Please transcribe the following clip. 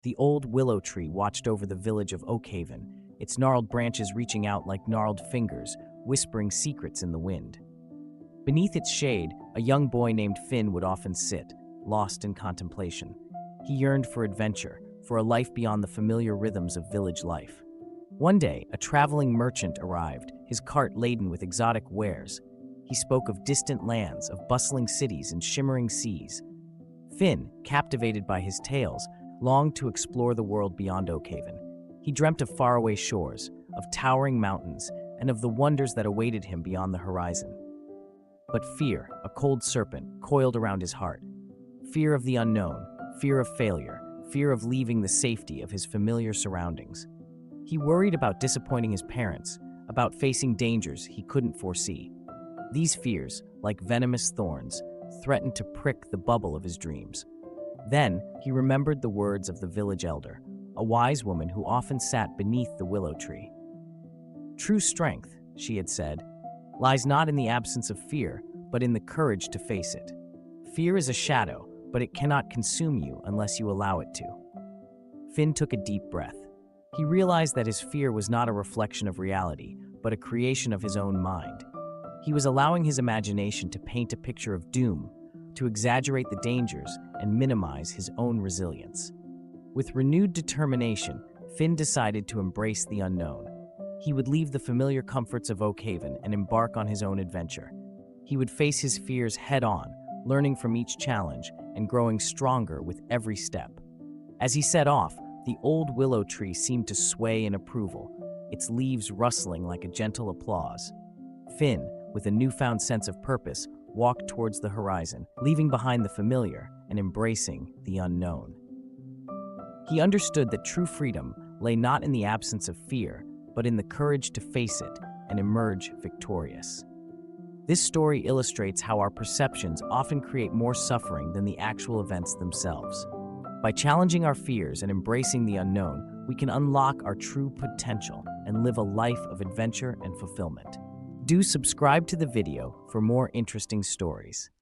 The old willow tree watched over the village of Oakhaven, its gnarled branches reaching out like gnarled fingers, whispering secrets in the wind. Beneath its shade, a young boy named Finn would often sit, lost in contemplation. He yearned for adventure, for a life beyond the familiar rhythms of village life. One day, a traveling merchant arrived, his cart laden with exotic wares. He spoke of distant lands, of bustling cities and shimmering seas. Finn, captivated by his tales, longed to explore the world beyond Oakhaven. He dreamt of faraway shores, of towering mountains, and of the wonders that awaited him beyond the horizon. But fear, a cold serpent, coiled around his heart. Fear of the unknown, fear of failure, fear of leaving the safety of his familiar surroundings. He worried about disappointing his parents, about facing dangers he couldn't foresee. These fears, like venomous thorns, threatened to prick the bubble of his dreams. Then he remembered the words of the village elder, a wise woman who often sat beneath the willow tree. "True strength," she had said, "lies not in the absence of fear, but in the courage to face it. Fear is a shadow, but it cannot consume you unless you allow it to." Finn took a deep breath. He realized that his fear was not a reflection of reality, but a creation of his own mind. He was allowing his imagination to paint a picture of doom, to exaggerate the dangers and minimize his own resilience. With renewed determination, Finn decided to embrace the unknown. He would leave the familiar comforts of Oakhaven and embark on his own adventure. He would face his fears head-on, learning from each challenge and growing stronger with every step. As he set off, the old willow tree seemed to sway in approval, its leaves rustling like a gentle applause. Finn, with a newfound sense of purpose, walked towards the horizon, leaving behind the familiar and embracing the unknown. He understood that true freedom lay not in the absence of fear, but in the courage to face it and emerge victorious. This story illustrates how our perceptions often create more suffering than the actual events themselves. By challenging our fears and embracing the unknown, we can unlock our true potential and live a life of adventure and fulfillment. Do subscribe to the video for more interesting stories.